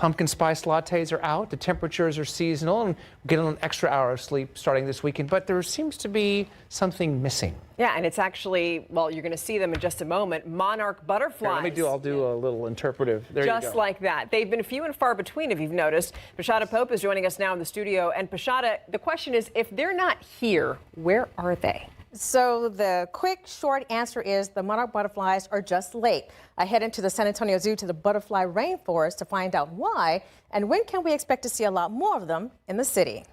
Pumpkin spice lattes are out. The temperatures are seasonal, and we're getting an extra hour of sleep starting this weekend. But there seems to be something missing. Yeah, and it's actually, well, you're going to see them in just a moment. Monarch butterflies. Here, I'll do a little interpretive. There you go. Just like that. They've been few and far between, if you've noticed. Pashada Pope is joining us now in the studio. And Pashada, the question is, if they're not here, where are they? So the quick, short answer is the monarch butterflies are just late. I head into the San Antonio Zoo to the butterfly rainforest to find out why and when can we expect to see a lot more of them in the city.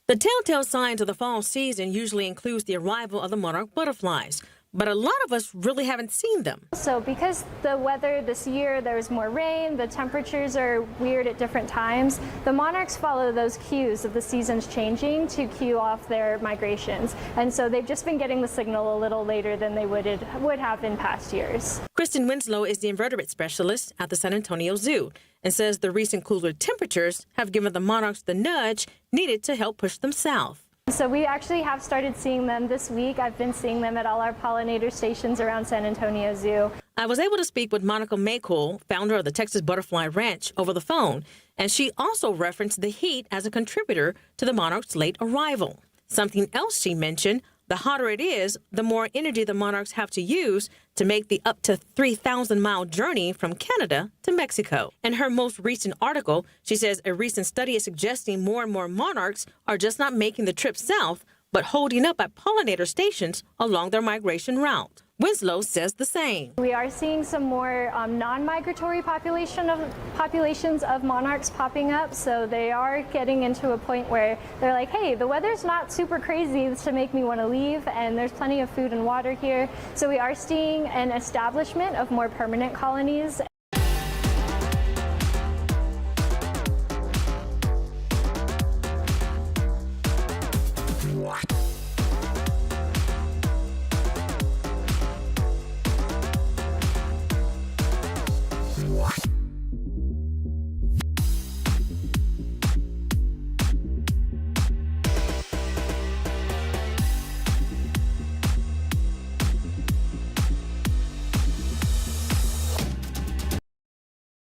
The telltale signs of the fall season usually includes the arrival of the monarch butterflies, but a lot of us really haven't seen them. So because the weather this year, there was more rain, the temperatures are weird at different times, the monarchs follow those cues of the seasons changing to cue off their migrations. And so they've just been getting the signal a little later than they would have in past years. Kristen Winslow is the invertebrate specialist at the San Antonio Zoo and says the recent cooler temperatures have given the monarchs the nudge needed to help push them south. So we actually have started seeing them this week. I've been seeing them at all our pollinator stations around San Antonio Zoo. I was able to speak with Monica Maycool, founder of the Texas Butterfly Ranch, over the phone, and she also referenced the heat as a contributor to the monarchs' late arrival. Something else she mentioned, the hotter it is, the more energy the monarchs have to use to make the up to 3,000-mile journey from Canada to Mexico. In her most recent article, she says a recent study is suggesting more and more monarchs are just not making the trip south, but holding up at pollinator stations along their migration route. Winslow says the same. We are seeing some more non-migratory populations of monarchs popping up, so they are getting into a point where they're like, hey, the weather's not super crazy to make me want to leave, and there's plenty of food and water here. So we are seeing an establishment of more permanent colonies.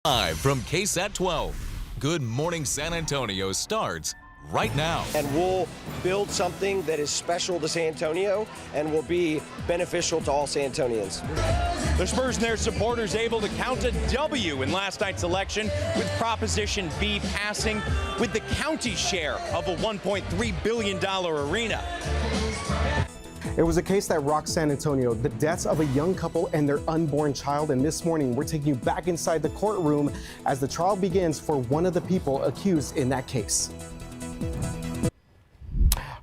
Live from KSAT 12, Good Morning San Antonio starts right now. And we'll build something that is special to San Antonio and will be beneficial to all San Antonians. The Spurs and their supporters able to count a W in last night's election, with Proposition B passing with the county's share of a $1.3 billion arena. It was a case that rocked San Antonio, the deaths of a young couple and their unborn child. And this morning, we're taking you back inside the courtroom as the trial begins for one of the people accused in that case.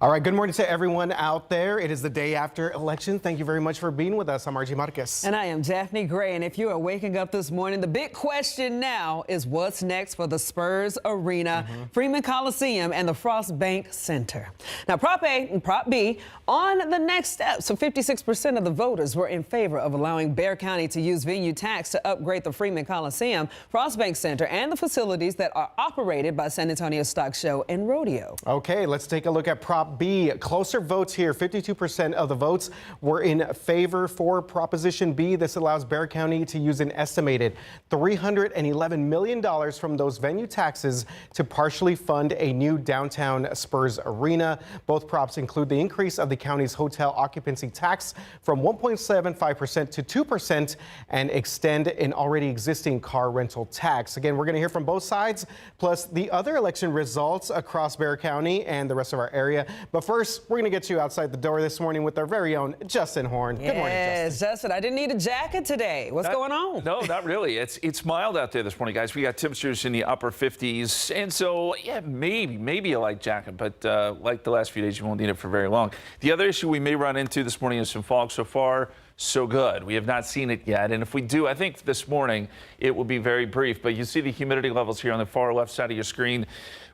All right, good morning to everyone out there. It is the day after election. Thank you very much for being with us. I'm RG Marquez. And I am Daphne Gray. And if you are waking up this morning, the big question now is what's next for the Spurs Arena, Freeman Coliseum, and the Frost Bank Center. Now, Prop A and Prop B on the next step. So 56% of the voters were in favor of allowing Bexar County to use venue tax to upgrade the Freeman Coliseum, Frost Bank Center, and the facilities that are operated by San Antonio Stock Show and Rodeo. Okay, let's take a look at Prop B. Closer votes here. 52% of the votes were in favor for Proposition B. This allows Bexar County to use an estimated $311 million from those venue taxes to partially fund a new downtown Spurs arena. Both props include the increase of the county's hotel occupancy tax from 1.75% to 2% and extend an already existing car rental tax. Again, we're going to hear from both sides, plus the other election results across Bexar County and the rest of our area. But first, we're going to get you outside the door this morning with our very own Justin Horn. Good morning, Justin. Justin, I didn't need a jacket today. What's going on? No, not really. It's mild out there this morning, guys. We got temperatures in the upper 50s. And so, yeah, maybe a light jacket, but like the last few days, you won't need it for very long. The other issue we may run into this morning is some fog. So far, so good. We have not seen it yet. And if we do, I think this morning it will be very brief. But you see the humidity levels here on the far left side of your screen.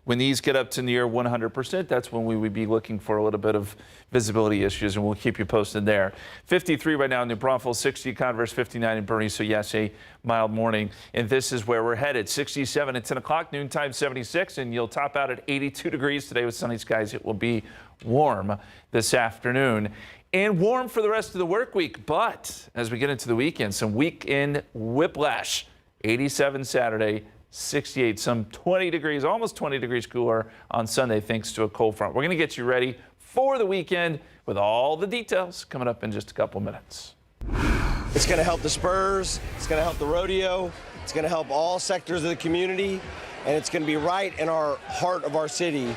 When these get up to near 100%, that's when we would be looking for a little bit of visibility issues, and we'll keep you posted there. 53 right now in New Braunfels, 60 Converse, 59 in Bernie. So yes, a mild morning. And this is where we're headed. 67 at 10 o'clock, noontime 76, and you'll top out at 82 degrees today with sunny skies. It will be warm this afternoon and warm for the rest of the work week. But as we get into the weekend, some weekend whiplash. 87 Saturday, 68, some 20 degrees, almost 20 degrees cooler on Sunday thanks to a cold front. We're going to get you ready for the weekend with all the details coming up in just a couple minutes. It's going to help the Spurs. It's going to help the rodeo. It's going to help all sectors of the community. And it's going to be right in our heart of our city.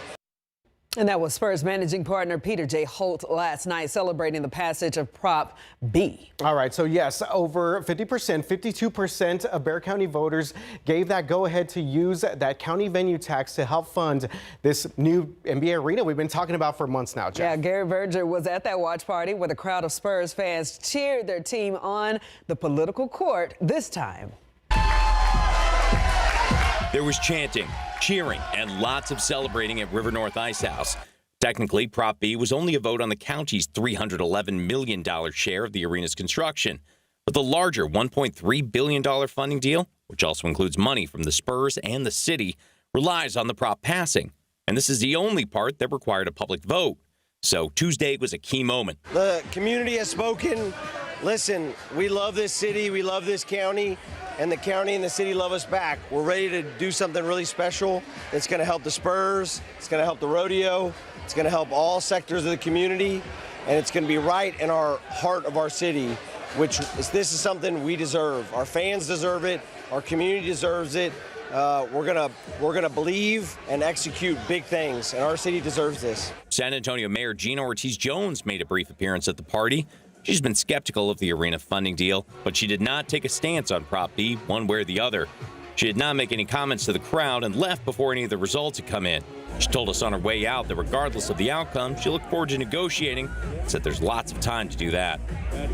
And that was Spurs managing partner Peter J. Holt last night celebrating the passage of Prop B. All right, so yes, over 50%, 52% of Bexar County voters gave that go-ahead to use that county venue tax to help fund this new NBA arena we've been talking about for months now, Jeff. Yeah, Gary Berger was at that watch party where the crowd of Spurs fans cheered their team on the political court this time. There was chanting, cheering, and lots of celebrating at River North Ice House. Technically, Prop B was only a vote on the county's $311 million share of the arena's construction. But the larger $1.3 billion funding deal, which also includes money from the Spurs and the city, relies on the prop passing. And this is the only part that required a public vote. So Tuesday was a key moment. The community has spoken. Listen, we love this city. We love this county. And the county and the city love us back. We're ready to do something really special. It's going to help the Spurs. It's going to help the rodeo. It's going to help all sectors of the community. And it's going to be right in our heart of our city, this is something we deserve. Our fans deserve it. Our community deserves it. We're gonna believe and execute big things, and our city deserves this. San Antonio Mayor Gina Ortiz-Jones made a brief appearance at the party. She's been skeptical of the arena funding deal, but she did not take a stance on Prop B one way or the other. She did not make any comments to the crowd and left before any of the results had come in. She told us on her way out that regardless of the outcome, she looked forward to negotiating and said there's lots of time to do that.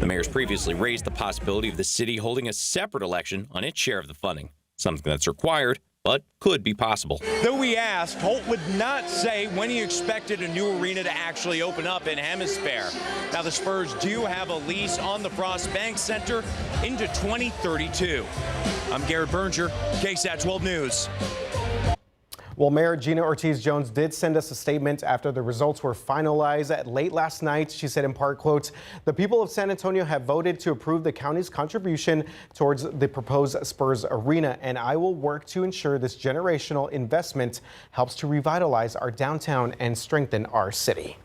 The mayor's previously raised the possibility of the city holding a separate election on its share of the funding, something that's required but could be possible. Though we asked, Holt would not say when he expected a new arena to actually open up in Hemisphere. Now, the Spurs do have a lease on the Frost Bank Center into 2032. I'm Garrett Berger, KSAT 12 News. Well, Mayor Gina Ortiz-Jones did send us a statement after the results were finalized late last night. She said in part, quote, "The people of San Antonio have voted to approve the county's contribution towards the proposed Spurs arena, and I will work to ensure this generational investment helps to revitalize our downtown and strengthen our city."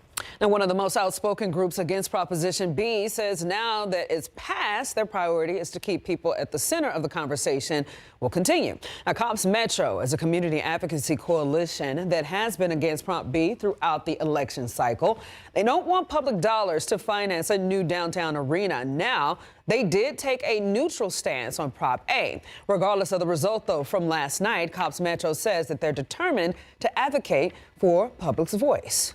Now, one of the most outspoken groups against Proposition B says now that it's passed, their priority is to keep people at the center of the conversation will continue. Now, Cops Metro is a community advocacy coalition that has been against Prop B throughout the election cycle. They don't want public dollars to finance a new downtown arena. Now, they did take a neutral stance on Prop A. Regardless of the result, though, from last night, Cops Metro says that they're determined to advocate for public's voice.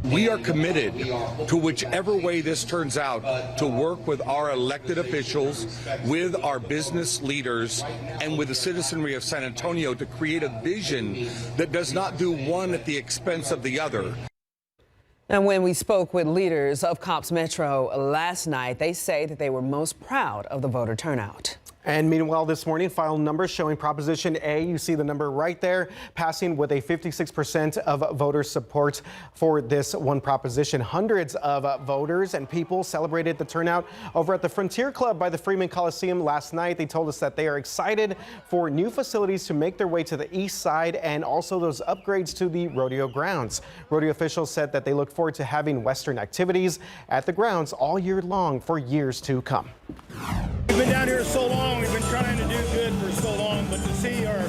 We are committed to whichever way this turns out to work with our elected officials, with our business leaders, and with the citizenry of San Antonio to create a vision that does not do one at the expense of the other. And when we spoke with leaders of Cops Metro last night, they say that they were most proud of the voter turnout. And meanwhile, this morning, final numbers showing Proposition A, you see the number right there, passing with a 56% of voter support for this one proposition. Hundreds of voters and people celebrated the turnout over at the Frontier Club by the Freeman Coliseum last night. They told us that they are excited for new facilities to make their way to the east side and also those upgrades to the rodeo grounds. Rodeo officials said that they look forward to having Western activities at the grounds all year long for years to come. We've been down here so long, we've been trying to do good for so long, but to see our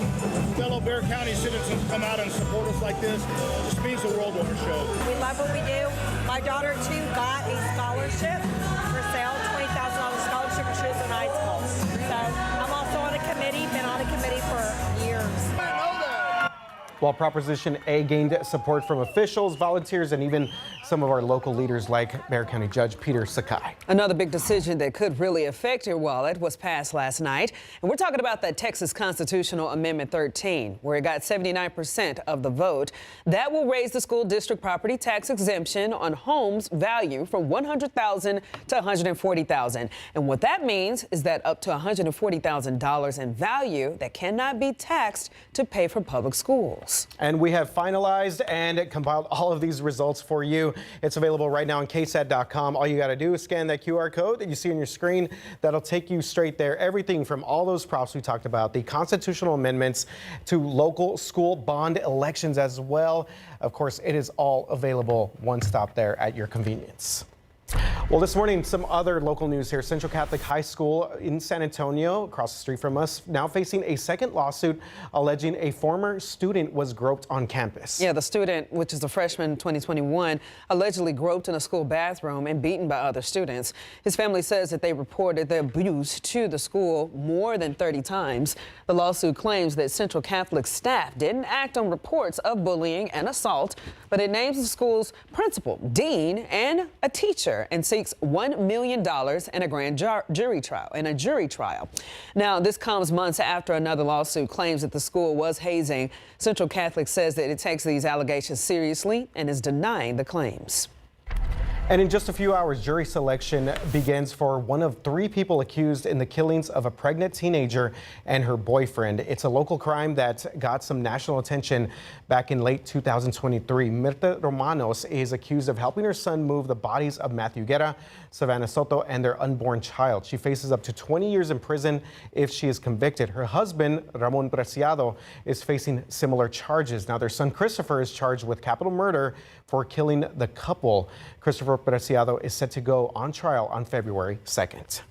fellow Bexar County citizens come out and support us like this just means the world to our show. We love what we do. My daughter, too, got a scholarship for sale, $20,000 scholarship for Chisholm High School. So I'm also on a committee, been on a committee for years. While Proposition A gained support from officials, volunteers, and even some of our local leaders like Bexar County Judge Peter Sakai. Another big decision that could really affect your wallet was passed last night. And we're talking about the Texas Constitutional Amendment 13, where it got 79% of the vote. That will raise the school district property tax exemption on homes value from $100,000 to $140,000. And what that means is that up to $140,000 in value that cannot be taxed to pay for public schools. schools. And we have finalized and compiled all of these results for you. It's available right now on KSAT.com. All you got to do is scan that QR code that you see on your screen. That'll take you straight there. Everything from all those props we talked about, the constitutional amendments to local school bond elections as well. Of course, it is all available one stop there at your convenience. Well, this morning, some other local news here. Central Catholic High School in San Antonio, across the street from us, now facing a second lawsuit alleging a former student was groped on campus. Yeah, the student, which is a freshman in 2021, allegedly groped in a school bathroom and beaten by other students. His family says that they reported the abuse to the school more than 30 times. The lawsuit claims that Central Catholic staff didn't act on reports of bullying and assault, but it names the school's principal, dean, and a teacher, and seeks $1 million in a grand jury trial. Now, this comes months after another lawsuit claims that the school was hazing. Central Catholic says that it takes these allegations seriously and is denying the claims. And in just a few hours, jury selection begins for one of 3 people accused in the killings of a pregnant teenager and her boyfriend. It's a local crime that got some national attention back in late 2023. Mirta Romanos is accused of helping her son move the bodies of Matthew Guerra, Savannah Soto, and their unborn child. She faces up to 20 years in prison if she is convicted. Her husband, Ramon Preciado, is facing similar charges. Now, their son Christopher is charged with capital murder for killing the couple. Christopher Preciado is set to go on trial on February 2nd.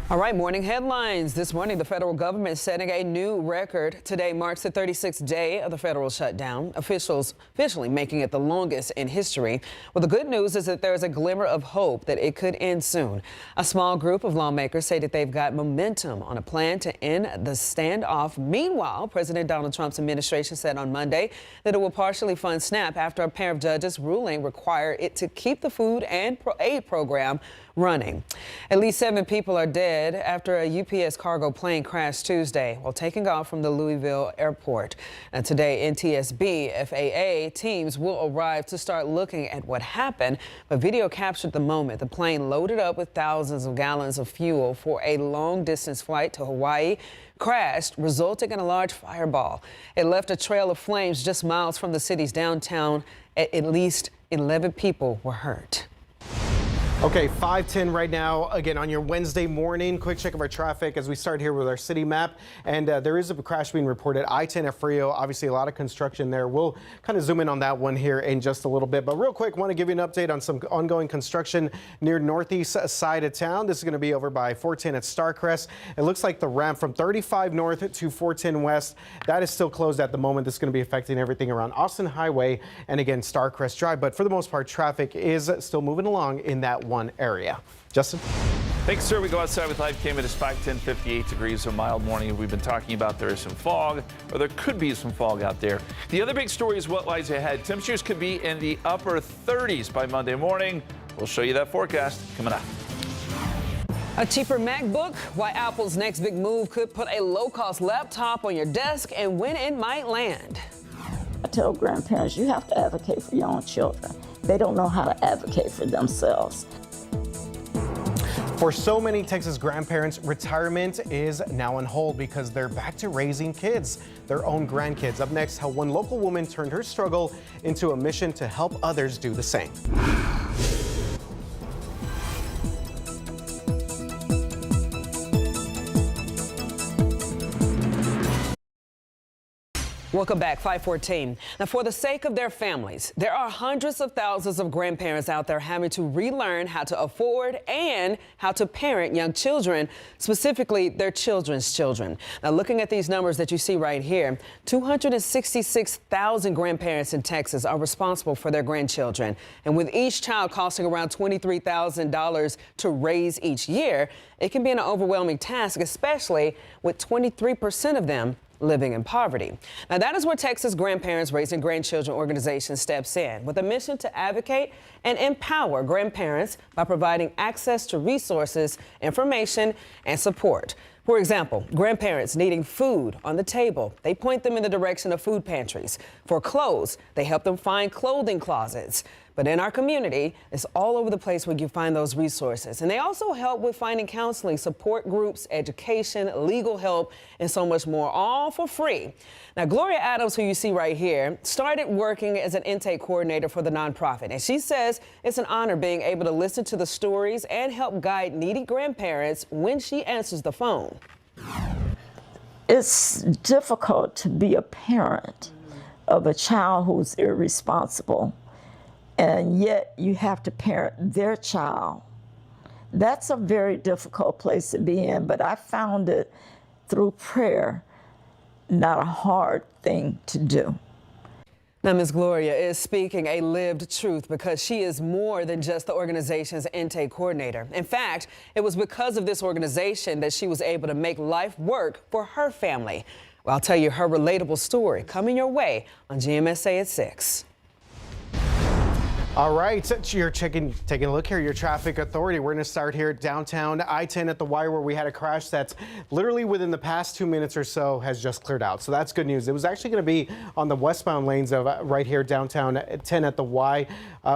All right, morning headlines. This morning, the federal government is setting a new record. Today marks the 36th day of the federal shutdown, officials officially making it the longest in history. Well, the good news is that there is a glimmer of hope that it could end soon. A small group of lawmakers say that they've got momentum on a plan to end the standoff. Meanwhile, President Donald Trump's administration said on Monday that it will partially fund SNAP after a pair of judges' ruling required it to keep the food and aid program running. At least 7 people are dead after a UPS cargo plane crashed Tuesday while taking off from the Louisville airport. And today, NTSB FAA teams will arrive to start looking at what happened. But video captured the moment the plane loaded up with thousands of gallons of fuel for a long-distance flight to Hawaii crashed, resulting in a large fireball. It left a trail of flames just miles from the city's downtown. At least 11 people were hurt. Okay, 5:10 right now. Again, on your Wednesday morning, quick check of our traffic as we start here with our city map. And there is a crash being reported. I-10 at Frio, obviously a lot of construction there. We'll kind of zoom in on that one here in just a little bit. But real quick, want to give you an update on some ongoing construction near northeast side of town. This is going to be over by 410 at Starcrest. It looks like the ramp from 35 north to 410 west, that is still closed at the moment. This is going to be affecting everything around Austin Highway and again, Starcrest Drive. But for the most part, traffic is still moving along in that one area. Justin? Thanks, sir. We go outside with live cam. It is 5:10, 58 degrees, a mild morning. We've been talking about there is some fog, or there could be some fog out there. The other big story is what lies ahead. Temperatures could be in the upper 30s by Monday morning. We'll show you that forecast coming up. A cheaper MacBook, why Apple's next big move could put a low-cost laptop on your desk, and when it might land. I tell grandparents, you have to advocate for your own children. They don't know how to advocate for themselves. For so many Texas grandparents, retirement is now on hold because they're back to raising kids, their own grandkids. Up next, how one local woman turned her struggle into a mission to help others do the same. Welcome back, 5:14. Now, for the sake of their families, there are hundreds of thousands of grandparents out there having to relearn how to afford and how to parent young children, specifically their children's children. Now, looking at these numbers that you see right here, 266,000 grandparents in Texas are responsible for their grandchildren. And with each child costing around $23,000 to raise each year, it can be an overwhelming task, especially with 23% of them living in poverty. Now, that is where Texas Grandparents Raising Grandchildren organization steps in with a mission to advocate and empower grandparents by providing access to resources, information, and support. For example, grandparents needing food on the table, they point them in the direction of food pantries. For clothes, they help them find clothing closets. But in our community, it's all over the place where you find those resources. And they also help with finding counseling, support groups, education, legal help, and so much more, all for free. Now, Gloria Adams, who you see right here, started working as an intake coordinator for the nonprofit. And she says it's an honor being able to listen to the stories and help guide needy grandparents when she answers the phone. It's difficult to be a parent of a child who's irresponsible, and yet you have to parent their child. That's a very difficult place to be in, but I found it through prayer not a hard thing to do. Now, Ms. Gloria is speaking a lived truth because she is more than just the organization's intake coordinator. In fact, it was because of this organization that she was able to make life work for her family. Well, I'll tell you her relatable story coming your way on GMSA at 6. All right, you're taking a look here, your traffic authority. We're going to start here at downtown I-10 at the wire where we had a crash that's literally within the past 2 minutes or so has just cleared out. So that's good news. It was actually going to be on the westbound lanes of right here downtown 10 at the Y.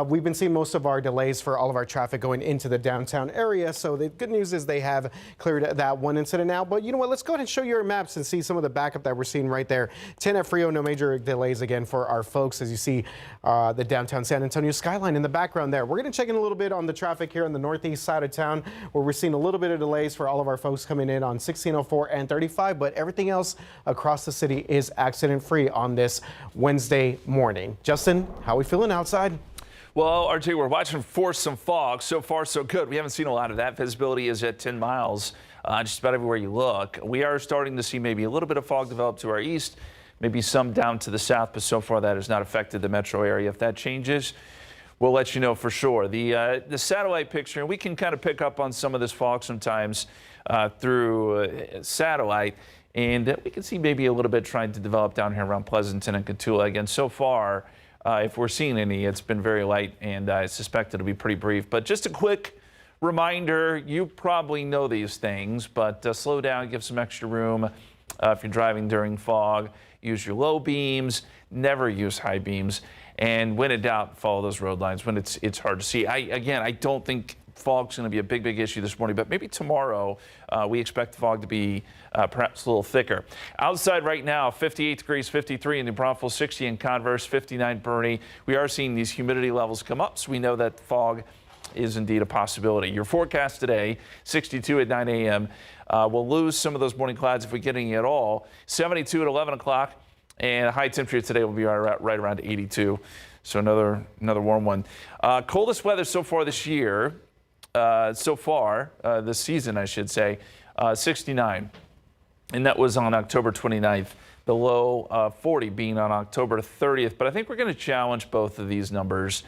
We've been seeing most of our delays for all of our traffic going into the downtown area. So the good news is they have cleared that one incident now. But you know what? Let's go ahead and show you our maps and see some of the backup that we're seeing right there. 10 at Frio, no major delays again for our folks as you see the downtown San Antonio skyline in the background there. We're going to check in a little bit on the traffic here on the northeast side of town where we're seeing a little bit of delays for all of our folks coming in on 1604 and 35, but everything else across the city is accident free on this Wednesday morning. Justin, how are we feeling outside? Well, RJ, we're watching for some fog. So far, so good. We haven't seen a lot of that. Visibility is at 10 miles just about everywhere you look. We are starting to see maybe a little bit of fog develop to our east, maybe some down to the south, but so far that has not affected the metro area. If that changes, we'll let you know for sure. The satellite picture, and we can kind of pick up on some of this fog sometimes through satellite, and we can see maybe a little bit trying to develop down here around Pleasanton and Cotulla. Again, so far, if we're seeing any, it's been very light, and I suspect it'll be pretty brief. But just a quick reminder, you probably know these things, but slow down, give some extra room if you're driving during fog. Use your low beams, never use high beams. And when in doubt, follow those road lines when it's hard to see. I don't think fog's going to be a big issue this morning, but maybe tomorrow we expect the fog to be perhaps a little thicker. Outside right now, 58 degrees, 53 in New Braunfels, 60 in Converse, 59 Bernie. We are seeing these humidity levels come up, so we know that fog is indeed a possibility. Your forecast today, 62 at 9 a.m. We'll lose some of those morning clouds if we get any at all. 72 at 11 o'clock. And high temperature today will be right around 82. So another warm one. Coldest weather so far this year, this season, I should say, 69. And that was on October 29th. The low 40 being on October 30th. But I think we're going to challenge both of these numbers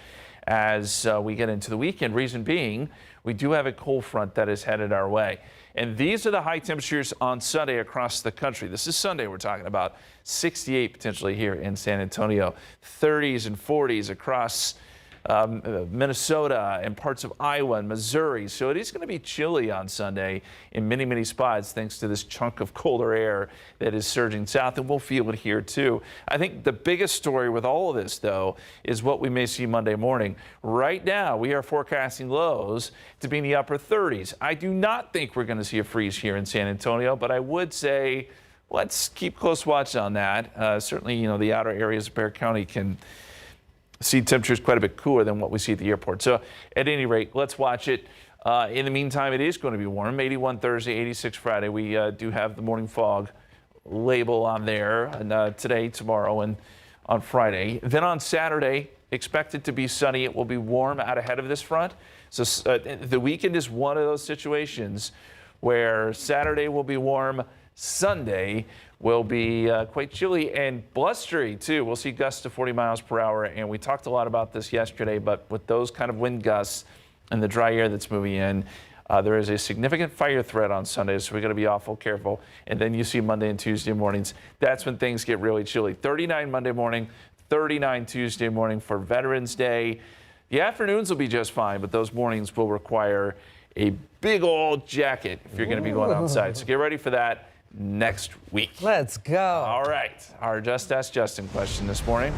as we get into the weekend. Reason being, we do have a cold front that is headed our way. And these are the high temperatures on Sunday across the country. This is Sunday we're talking about. 68 potentially here in San Antonio. 30s and 40s across Minnesota and parts of Iowa and Missouri. So it is going to be chilly on Sunday in many spots thanks to this chunk of colder air that is surging south, and we'll feel it here too. I think the biggest story with all of this, though, is what we may see Monday morning. Right now, we are forecasting lows to be in the upper 30s. I do not think we're going to see a freeze here in San Antonio, but I would say let's keep close watch on that. Certainly, the outer areas of Bexar County can see temperatures quite a bit cooler than what we see at the airport. So at any rate, let's watch it. In the meantime, it is going to be warm. 81 Thursday, 86 Friday. We do have the morning fog label on there, and today, tomorrow, and on Friday. Then on Saturday, expected to be sunny. It will be warm out ahead of this front. So the weekend is one of those situations where Saturday will be warm, Sunday will be quite chilly and blustery too. We'll see gusts to 40 miles per hour, and we talked a lot about this yesterday, but with those kind of wind gusts and the dry air that's moving in, there is a significant fire threat on Sunday, so we're going to be awful careful. And then you see Monday and Tuesday mornings. That's when things get really chilly. 39 Monday morning, 39 Tuesday morning for Veterans Day. The afternoons will be just fine, but those mornings will require a big old jacket if you're going to be going outside. So get ready for that next week. Let's go. All right. Our Just Ask Justin question this morning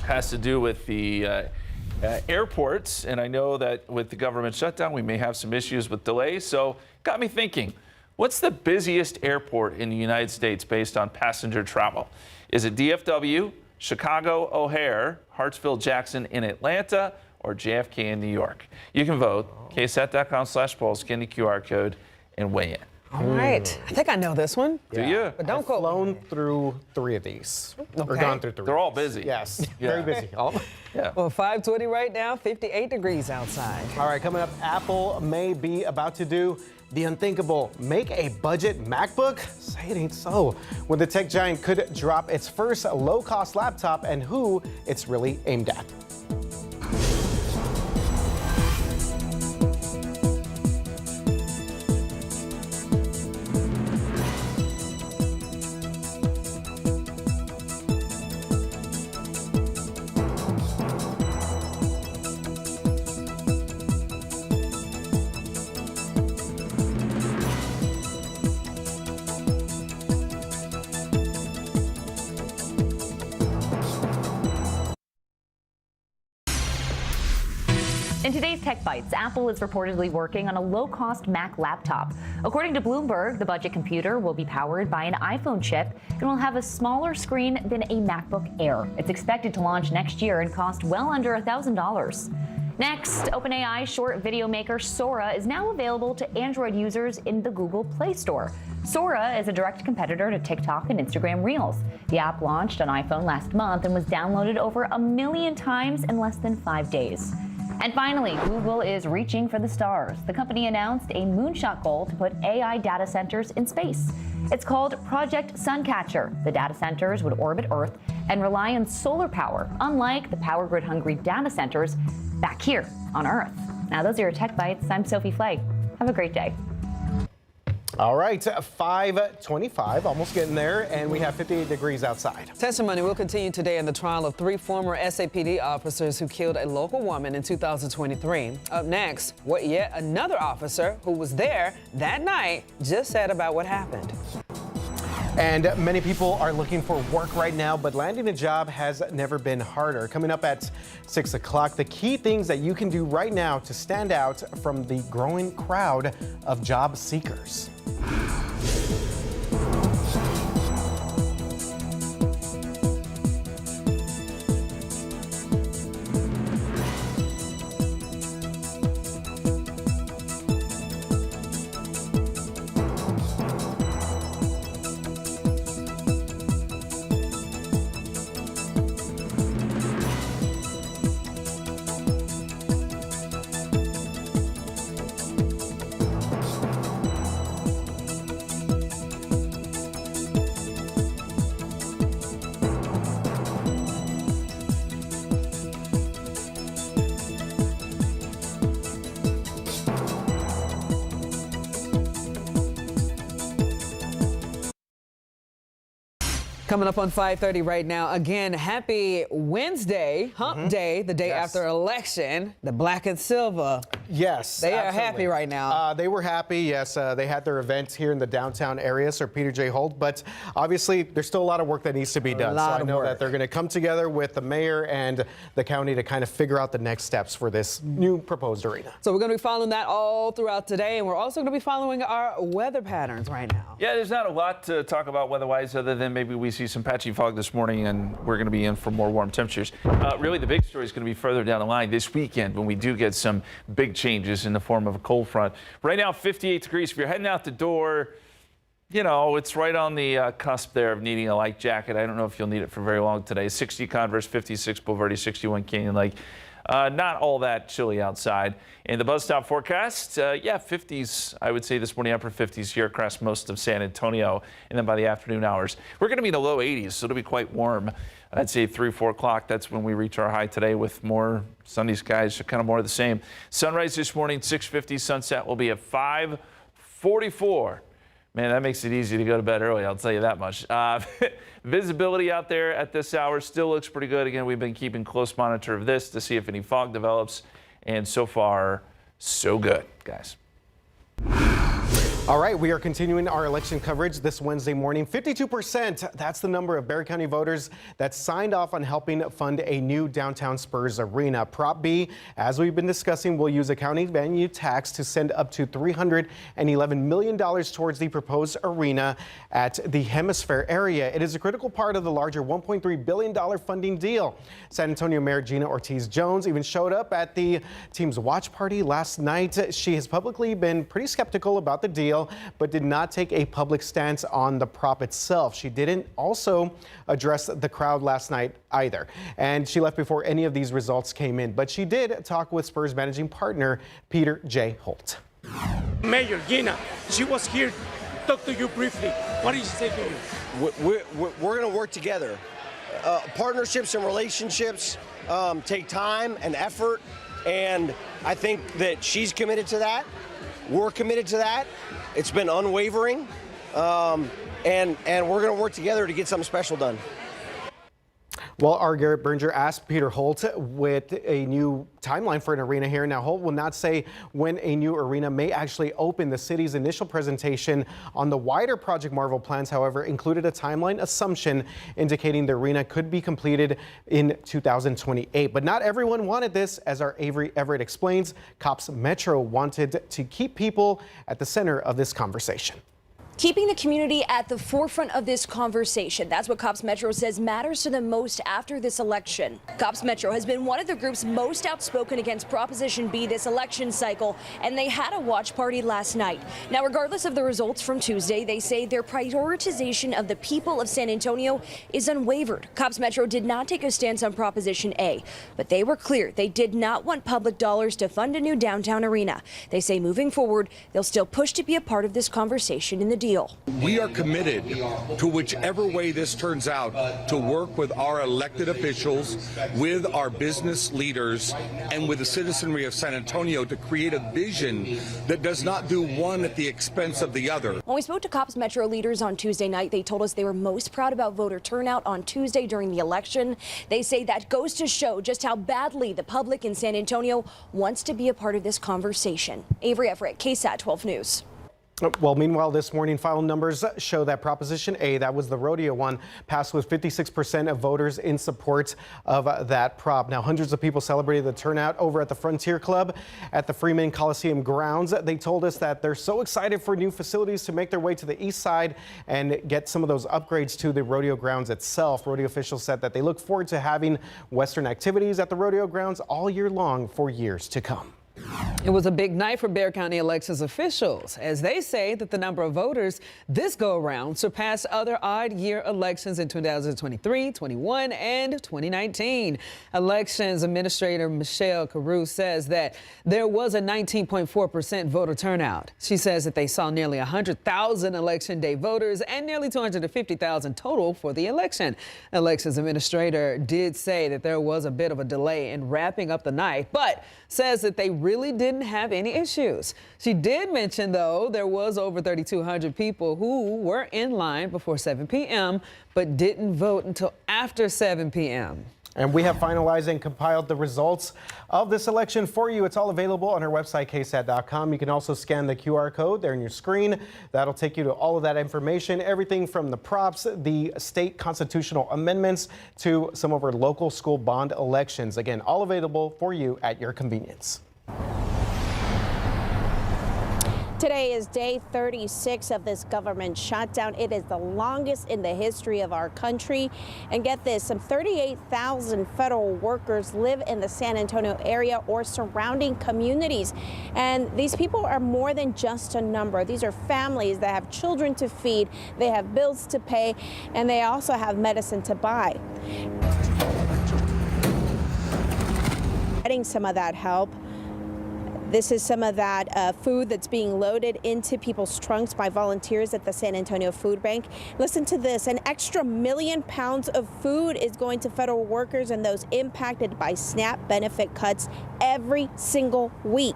has to do with the Airports, and I know that with the government shutdown, we may have some issues with delays. So got me thinking, what's the busiest airport in the United States based on passenger travel? Is it DFW, Chicago O'Hare, Hartsfield Jackson in Atlanta, or JFK in New York? You can vote. KSAT.com/polls, scan the QR code, and weigh in. All right. I think I know this one. Do you? But don't quote me. Flown through 3 of these. Or Okay. gone through 3. They're all busy. Yes, Yeah. very busy. Yeah. Well, 5:20 right now, 58 degrees outside. All right, coming up, Apple may be about to do the unthinkable, make a budget MacBook? Say it ain't so. When the tech giant could drop its first low-cost laptop and who it's really aimed at. In today's Tech Bites, Apple is reportedly working on a low-cost Mac laptop. According to Bloomberg, the budget computer will be powered by an iPhone chip and will have a smaller screen than a MacBook Air. It's expected to launch next year and cost well under $1,000. Next, OpenAI short video maker Sora is now available to Android users in the Google Play Store. Sora is a direct competitor to TikTok and Instagram Reels. The app launched on iPhone last month and was downloaded over 1 million times in less than 5 days. And finally, Google is reaching for the stars. The company announced a moonshot goal to put AI data centers in space. It's called Project Suncatcher. The data centers would orbit Earth and rely on solar power, unlike the power grid-hungry data centers back here on Earth. Now, those are your Tech Bites. I'm Sophie Flake. Have a great day. All right, 5:25, almost getting there, and we have 58 degrees outside. Testimony will continue today in the trial of 3 former SAPD officers who killed a local woman in 2023. Up next, what yet another officer who was there that night just said about what happened. And many people are looking for work right now, but landing a job has never been harder. Coming up at 6 o'clock, the key things that you can do right now to stand out from the growing crowd of job seekers. Coming up on 5:30 right now. Again, happy Wednesday, hump day, the day after election, the black and silver. Yes, They are absolutely. happy right now. They were happy, yes. They had their events here in the downtown area, Sir Peter J. Holt, but obviously there's still a lot of work that needs to be done. So I know that they're going to come together with the mayor and the county to kind of figure out the next steps for this new proposed arena. So we're going to be following that all throughout today, and we're also going to be following our weather patterns right now. Yeah, there's not a lot to talk about weather-wise other than maybe we see some patchy fog this morning and we're going to be in for more warm temperatures. Really, the big story is going to be further down the line this weekend when we do get some big changes in the form of a cold front. Right now, 58 degrees. If you're heading out the door, you know, it's right on the cusp there of needing a light jacket. I don't know if you'll need it for very long today. 60 Converse, 56 Boulevardy, 61 Canyon Lake. Not all that chilly outside. And the bus stop forecast, yeah, 50s, I would say this morning, upper 50s here across most of San Antonio. And then by the afternoon hours, we're going to be in the low 80s, so it'll be quite warm. I'd say 3, 4 o'clock, that's when we reach our high today with more sunny skies, so kind of more of the same. Sunrise this morning, 6:50. Sunset will be at 5:44. Man, that makes it easy to go to bed early, I'll tell you that much. Visibility out there at this hour still looks pretty good. Again, we've been keeping close monitor of this to see if any fog develops. And so far, so good, guys. All right, we are continuing our election coverage this Wednesday morning. 52%, that's the number of Bexar County voters that signed off on helping fund a new downtown Spurs arena. Prop B, as we've been discussing, will use a county venue tax to send up to $311 million towards the proposed arena at the Hemisphere area. It is a critical part of the larger $1.3 billion funding deal. San Antonio Mayor Gina Ortiz-Jones even showed up at the team's watch party last night. She has publicly been pretty skeptical about the deal, but did not take a public stance on the prop itself. She didn't also address the crowd last night either, and she left before any of these results came in. But she did talk with Spurs managing partner Peter J. Holt. Mayor Gina, she was here to talk to you briefly. What did she say to you? We're going to work together. Partnerships and relationships take time and effort, and I think that she's committed to that. We're committed to that. It's been unwavering, and we're going to work together to get something special done. Well, our Garrett Berger asked Peter Holt with a new timeline for an arena here. Now, Holt will not say when a new arena may actually open. The city's initial presentation on the wider Project Marvel plans, however, included a timeline assumption indicating the arena could be completed in 2028. But not everyone wanted this. As our Avery Everett explains, Cops Metro wanted to keep people at the center of this conversation. Keeping the community at the forefront of this conversation. That's what Cops Metro says matters to them most after this election. Cops Metro has been one of the groups most outspoken against Proposition B this election cycle, and they had a watch party last night. Now, regardless of the results from Tuesday, they say their prioritization of the people of San Antonio is unwavered. Cops Metro did not take a stance on Proposition A, but they were clear they did not want public dollars to fund a new downtown arena. They say moving forward, they'll still push to be a part of this conversation in the deal. We are committed to whichever way this turns out to work with our elected officials, with our business leaders, and with the citizenry of San Antonio to create a vision that does not do one at the expense of the other. When we spoke to Cops Metro leaders on Tuesday night, they told us they were most proud about voter turnout on Tuesday during the election. They say that goes to show just how badly the public in San Antonio wants to be a part of this conversation. Avery Everett, KSAT 12 News. Well, meanwhile, this morning, final numbers show that Proposition A, that was the rodeo one, passed with 56% of voters in support of that prop. Now, hundreds of people celebrated the turnout over at the Frontier Club at the Freeman Coliseum grounds. They told us that they're so excited for new facilities to make their way to the east side and get some of those upgrades to the rodeo grounds itself. Rodeo officials said that they look forward to having Western activities at the rodeo grounds all year long for years to come. It was a big night for Bexar County elections officials, as they say that the number of voters this go-around surpassed other odd-year elections in 2023, 21, and 2019. Elections Administrator Michelle Carew says that there was a 19.4% voter turnout. She says that they saw nearly 100,000 Election Day voters and nearly 250,000 total for the election. Elections Administrator did say that there was a bit of a delay in wrapping up the night, but says that they really didn't have any issues. She did mention, though, there was over 3,200 people who were in line before 7 p.m. but didn't vote until after 7 p.m. And we have finalized and compiled the results of this election for you. It's all available on our website, KSAT.com. You can also scan the QR code there on your screen. That'll take you to all of that information, everything from the props, the state constitutional amendments, to some of our local school bond elections. Again, all available for you at your convenience. Today is day 36 of this government shutdown. It is the longest in the history of our country. And get this, some 38,000 federal workers live in the San Antonio area or surrounding communities. And these people are more than just a number. These are families that have children to feed, they have bills to pay, and they also have medicine to buy. Getting some of that help. This is some of that food that's being loaded into people's trunks by volunteers at the San Antonio Food Bank. Listen to this, an extra 1 million pounds of food is going to federal workers and those impacted by SNAP benefit cuts every single week.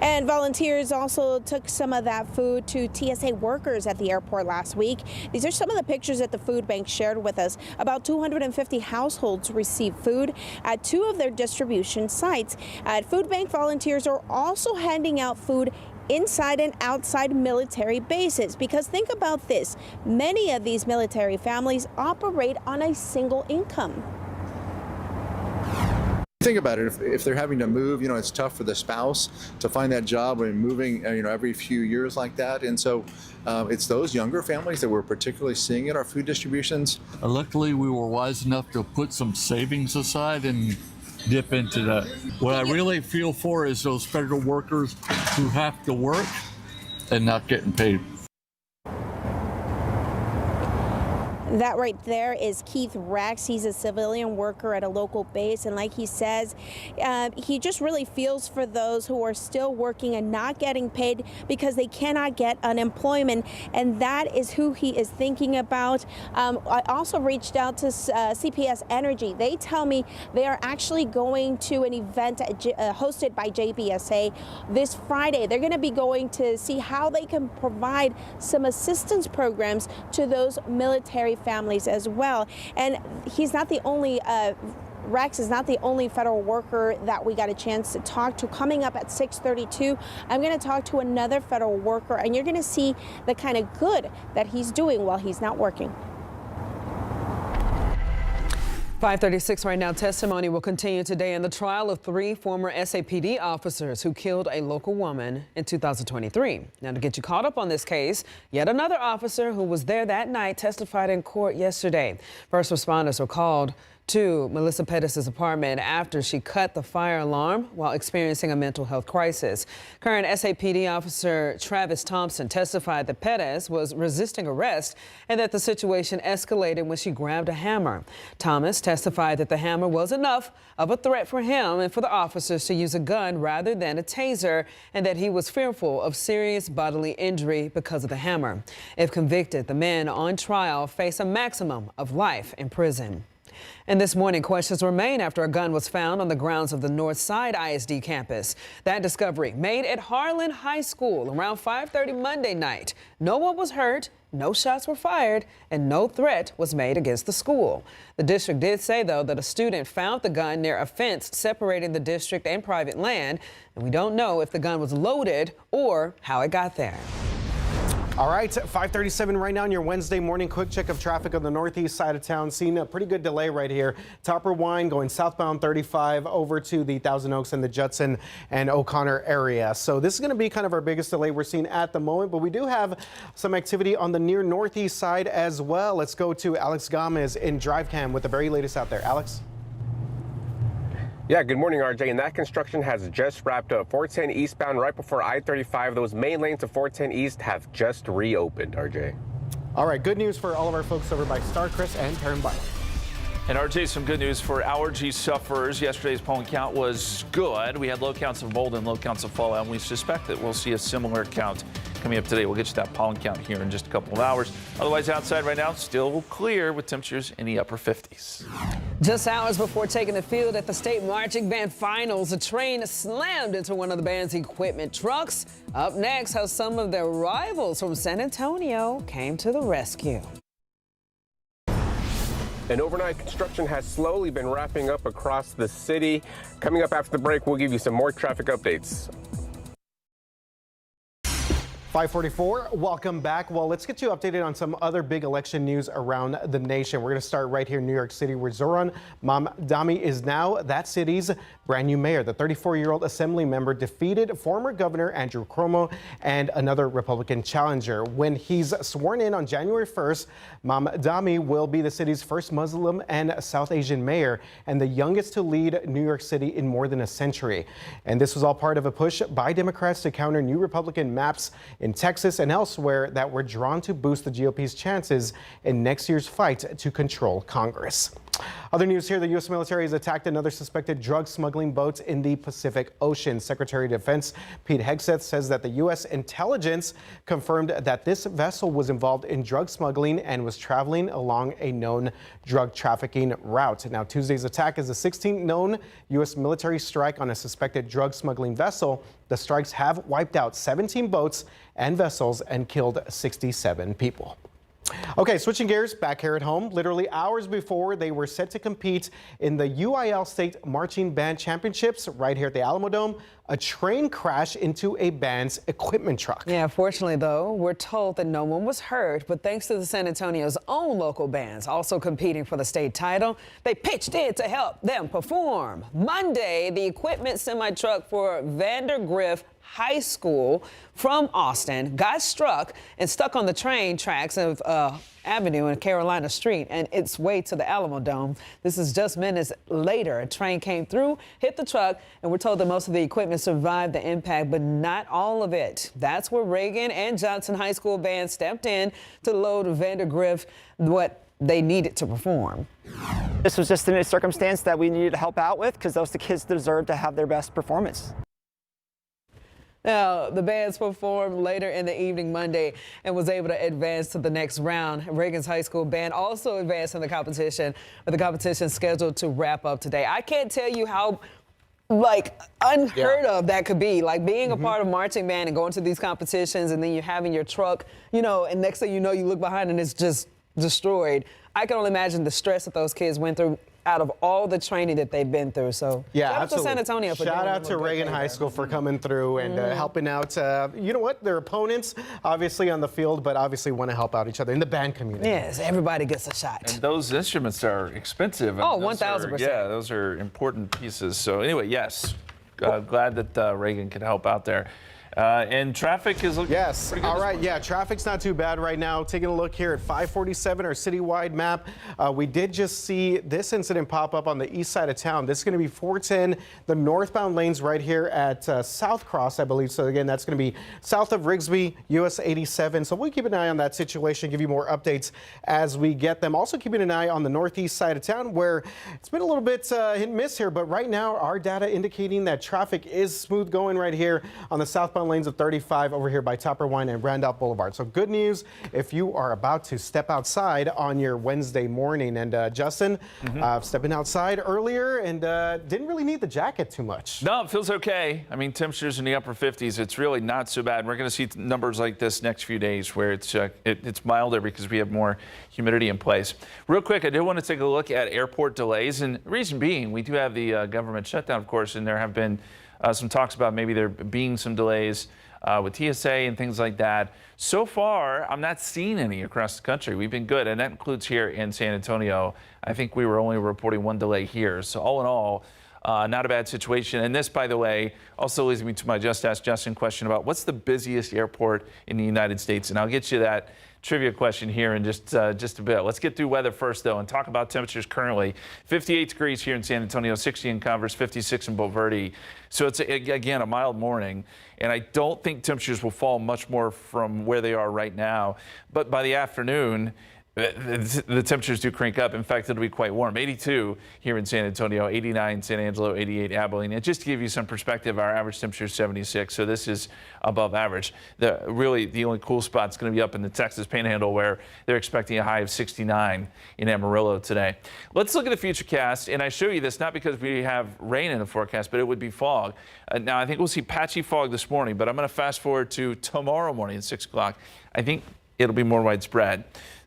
And volunteers also took some of that food to TSA workers at the airport last week. These are some of the pictures that the food bank shared with us. About 250 households received food at 2 of their distribution sites. At Food Bank, volunteers are also handing out food inside and outside military bases. Because think about this, many of these military families operate on a single income. Think about it, if they're having to move, it's tough for the spouse to find that job when moving, every few years like that. And so it's those younger families that we're particularly seeing in our food distributions. Luckily, we were wise enough to put some savings aside and dip into that. What I really feel for is those federal workers who have to work and not getting paid. That right there is Keith Rex. He's a civilian worker at a local base, and like he says, he just really feels for those who are still working and not getting paid because they cannot get unemployment, and that is who he is thinking about. I also reached out to CPS Energy. They tell me they are actually going to an event hosted by JBSA this Friday. They're going to be going to see how they can provide some assistance programs to those military families as well. And he's not the only Rex is not the only federal worker that we got a chance to talk to. Coming up at 6:32, I'm going to talk to another federal worker, and you're going to see the kind of good that he's doing while he's not working. 5:36 right now. Testimony will continue today in the trial of 3 former SAPD officers who killed a local woman in 2023. Now, to get you caught up on this case, yet another officer who was there that night testified in court yesterday. First responders were called to Melissa Pettis' apartment after she cut the fire alarm while experiencing a mental health crisis. Current SAPD officer Travis Thompson testified that Pettis was resisting arrest and that the situation escalated when she grabbed a hammer. Thomas testified that the hammer was enough of a threat for him and for the officers to use a gun rather than a taser, and that he was fearful of serious bodily injury because of the hammer. If convicted, the men on trial face a maximum of life in prison. And this morning, questions remain after a gun was found on the grounds of the North Side ISD campus. That discovery made at Harlan High School around 5:30 Monday night. No one was hurt, no shots were fired, and no threat was made against the school. The district did say, though, that a student found the gun near a fence separating the district and private land, and we don't know if the gun was loaded or how it got there. All right, 5:37 right now on your Wednesday morning. Quick check of traffic on the northeast side of town. Seeing a pretty good delay right here. Topper Wine going southbound 35 over to the Thousand Oaks and the Judson and O'Connor area. So this is going to be kind of our biggest delay we're seeing at the moment, but we do have some activity on the near northeast side as well. Let's go to Alex Gomez in DriveCam with the very latest out there. Alex? Yeah, good morning, RJ. And that construction has just wrapped up. 410 eastbound right before I-35. Those main lanes of 410 East have just reopened, RJ. All right, good news for all of our folks over by Starcrest and Perrin Byron. And RJ, some good news for allergy sufferers. Yesterday's pollen count was good. We had low counts of mold and low counts of fallout, and we suspect that we'll see a similar count coming up today. We'll get you that pollen count here in just a couple of hours. Otherwise, outside right now, still clear with temperatures in the upper 50s. Just hours before taking the field at the state marching band finals, a train slammed into one of the band's equipment trucks. Up next, how some of their rivals from San Antonio came to the rescue. And overnight construction has slowly been wrapping up across the city. Coming up after the break, we'll give you some more traffic updates. 5:44, welcome back. Well, let's get you updated on some other big election news around the nation. We're going to start right here in New York City, where Zohran Mamdani is now that city's brand new mayor. The 34-year-old assembly member defeated former Governor Andrew Cuomo and another Republican challenger. When he's sworn in on January 1st, Mamdani will be the city's first Muslim and South Asian mayor and the youngest to lead New York City in more than a century. And this was all part of a push by Democrats to counter new Republican maps in Texas and elsewhere that were drawn to boost the GOP's chances in next year's fight to control Congress. Other news here, the U.S. military has attacked another suspected drug smuggling boat in the Pacific Ocean. Secretary of Defense Pete Hegseth says that the U.S. intelligence confirmed that this vessel was involved in drug smuggling and was traveling along a known drug trafficking route. Now, Tuesday's attack is the 16th known U.S. military strike on a suspected drug smuggling vessel. The strikes have wiped out 17 boats and vessels and killed 67 people. Okay, switching gears, back here at home. Literally hours before they were set to compete in the UIL State Marching Band Championships right here at the Alamodome, a train crashed into a band's equipment truck. Yeah, fortunately, though, we're told that no one was hurt, but thanks to the San Antonio's own local bands also competing for the state title, they pitched in to help them perform. Monday, the equipment semi-truck for Vandergrift High School from Austin got struck and stuck on the train tracks of Avenue and Carolina Street and its way to the Alamodome. This is just minutes later. A train came through, hit the truck, and we're told that most of the equipment survived the impact, but not all of it. That's where Reagan and Johnson High School band stepped in to load Vandergrift what they needed to perform. This was just a circumstance that we needed to help out with because those kids deserve to have their best performance. Now, the bands performed later in the evening Monday and was able to advance to the next round. Reagan's high school band also advanced in the competition, but the competition is scheduled to wrap up today. I can't tell you how unheard of that could be, like being a part of marching band and going to these competitions and then you having your truck, and next thing you know, you look behind and it's just destroyed. I can only imagine the stress that those kids went through out of all the training that they've been through. So yeah, shout absolutely. out to San Antonio for shout out to Reagan High School for coming through and helping out. You know what? Their opponents, obviously on the field, but obviously want to help out each other in the band community. Yes, everybody gets a shot. And those instruments are expensive. Oh, 1,000%. Yeah, those are important pieces. So anyway, yes, glad that Reagan could help out there. And traffic is looking pretty good. All right. Yeah, traffic's not too bad right now. Taking a look here at 547, our citywide map. We did just see this incident pop up on the east side of town. This is going to be 410, the northbound lanes right here at South Cross, I believe. So again, that's going to be south of Rigsby, US 87. So we'll keep an eye on that situation, give you more updates as we get them. Also keeping an eye on the northeast side of town where it's been a little bit hit and miss here, but right now our data indicating that traffic is smooth going right here on the southbound lanes of 35 over here by Topper Wine and Randolph Boulevard. So good news if you are about to step outside on your Wednesday morning. And Justin, stepping outside earlier and didn't really need the jacket too much. No, it feels okay. I mean, temperatures in the upper 50s. It's really not so bad. We're going to see numbers like this next few days where it's milder because we have more humidity in place. Real quick, I did want to take a look at airport delays. And the reason being, we do have the government shutdown, of course, and there have been some talks about maybe there being some delays with TSA and things like that. So far, I'm not seeing any across the country. We've been good, and that includes here in San Antonio. I think we were only reporting one delay here. So all in all, not a bad situation. And this, by the way, also leads me to my Just Ask Justin question about what's the busiest airport in the United States? And I'll get you that trivia question here in just a bit. Let's get through weather first, though, and talk about temperatures currently. 58 degrees here in San Antonio, 60 in Converse, 56 in Bulverde. So it's, again, a mild morning, and I don't think temperatures will fall much more from where they are right now. But by the afternoon, the temperatures do crank up. In fact, it'll be quite warm. 82 here in San Antonio, 89 San Angelo, 88 Abilene. And just to give you some perspective, our average temperature is 76, so this is above average. Really, the only cool spot is going to be up in the Texas Panhandle, where they're expecting a high of 69 in Amarillo today. Let's look at the futurecast, and I show you this not because we have rain in the forecast, but it would be fog. Now, I think we'll see patchy fog this morning, but I'm going to fast forward to tomorrow morning at 6 o'clock. I think it'll be more widespread.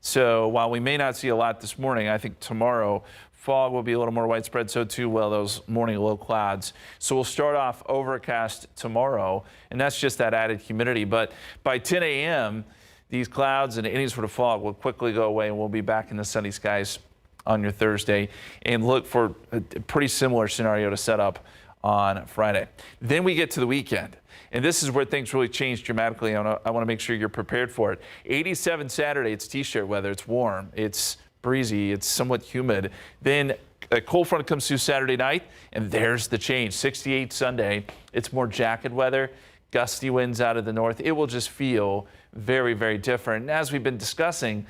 So while we may not see a lot this morning, I think tomorrow fog will be a little more widespread. So too will those morning low clouds. So we'll start off overcast tomorrow, and that's just that added humidity. But by 10 a.m., these clouds and any sort of fog will quickly go away, and we'll be back in the sunny skies on your Thursday. And look for a pretty similar scenario to set up on Friday. Then we get to the weekend. And this is where things really change dramatically. I want to make sure you're prepared for it. 87 Saturday, it's t-shirt weather. It's warm. It's breezy. It's somewhat humid. Then a cold front comes through Saturday night, and there's the change. 68 Sunday, it's more jacket weather, gusty winds out of the north. It will just feel very, very different. And as we've been discussing,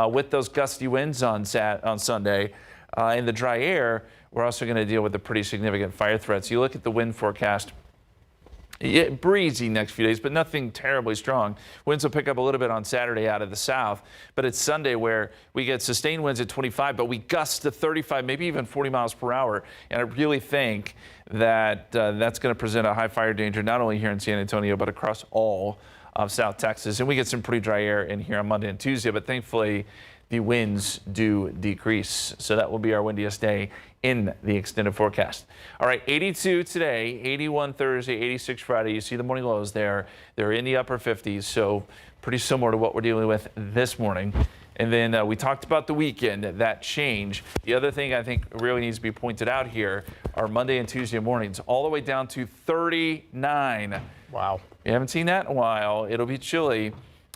with those gusty winds on Sunday and the dry air, we're also going to deal with the pretty significant fire threats. You look at the wind forecast. Yeah, breezy next few days, but nothing terribly strong. Winds will pick up a little bit on Saturday out of the south, but it's Sunday where we get sustained winds at 25, but we gust to 35, maybe even 40 miles per hour. And I really think that that's going to present a high fire danger, not only here in San Antonio, but across all of South Texas. And we get some pretty dry air in here on Monday and Tuesday, but thankfully the winds do decrease. So that will be our windiest day in the extended forecast. All right, 82 today, 81 Thursday, 86 Friday. You see the morning lows there. They're in the upper 50s, so pretty similar to what we're dealing with this morning. And then we talked about the weekend, that change. The other thing I think really needs to be pointed out here are Monday and Tuesday mornings, all the way down to 39. Wow. You haven't seen that in a while. It'll be chilly,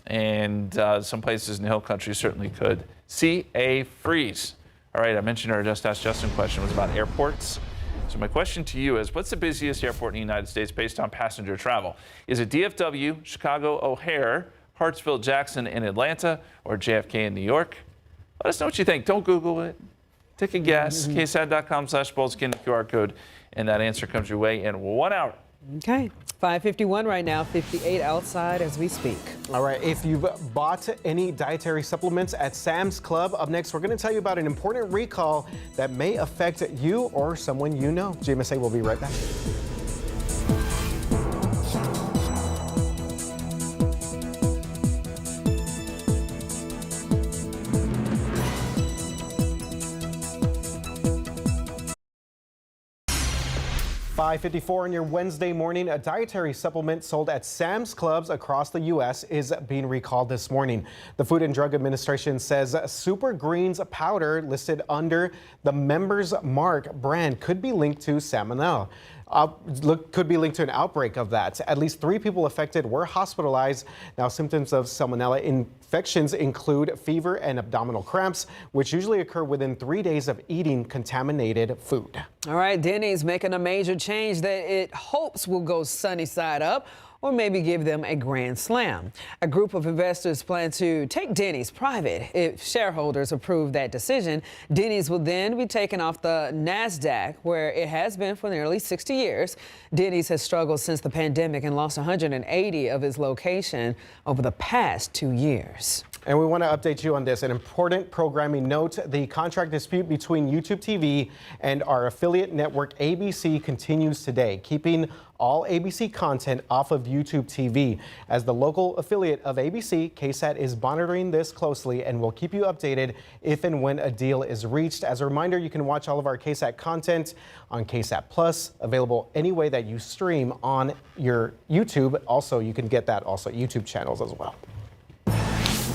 and some places in the hill country certainly could see a freeze. All right, I mentioned our Just Ask Justin question was about airports. So my question to you is, what's the busiest airport in the United States based on passenger travel? Is it DFW, Chicago O'Hare, Hartsfield Jackson in Atlanta, or JFK in New York? Let us know what you think. Don't Google it. Take a guess. KSAT.com/bold, scan the QR code, and that answer comes your way in 1 hour. Okay, 5:51 right now, 58 outside as we speak. All right, if you've bought any dietary supplements at Sam's Club, up next, we're going to tell you about an important recall that may affect you or someone you know. GMSA will be right back. $5:54 on your Wednesday morning. A dietary supplement sold at Sam's Clubs across the U.S. is being recalled this morning. The Food and Drug Administration says Super Greens powder listed under the Members Mark brand could be linked to salmonella. Could be linked to an outbreak of that. At least 3 people affected were hospitalized. Now, symptoms of salmonella infections include fever and abdominal cramps, which usually occur within 3 days of eating contaminated food. All right, Denny's making a major change that it hopes will go sunny side up, or maybe give them a grand slam. A group of investors plan to take Denny's private. If shareholders approve that decision, Denny's will then be taken off the NASDAQ, where it has been for nearly 60 years. Denny's has struggled since the pandemic and lost 180 of its location over the past 2 years. And we want to update you on this. An important programming note: the contract dispute between YouTube TV and our affiliate network ABC continues today, keeping all ABC content off of YouTube TV. As the local affiliate of ABC, KSAT is monitoring this closely and will keep you updated if and when a deal is reached. As a reminder, you can watch all of our KSAT content on KSAT Plus, available any way that you stream on your YouTube. Also, you can get that also at YouTube channels as well.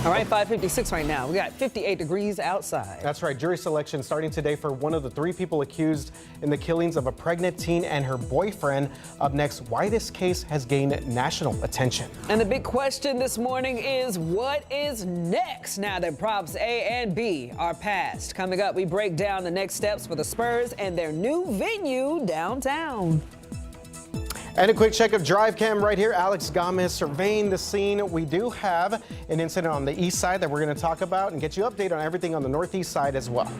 All right, 5:56 right now. We got 58 degrees outside. That's right. Jury selection starting today for one of the 3 people accused in the killings of a pregnant teen and her boyfriend. Up next, why this case has gained national attention. And the big question this morning is, what is next now that props A and B are passed? Coming up, we break down the next steps for the Spurs and their new venue downtown. And a quick check of Drive Cam right here. Alex Gomez surveying the scene. We do have an incident on the east side that we're going to talk about and get you updated on everything on the northeast side as well.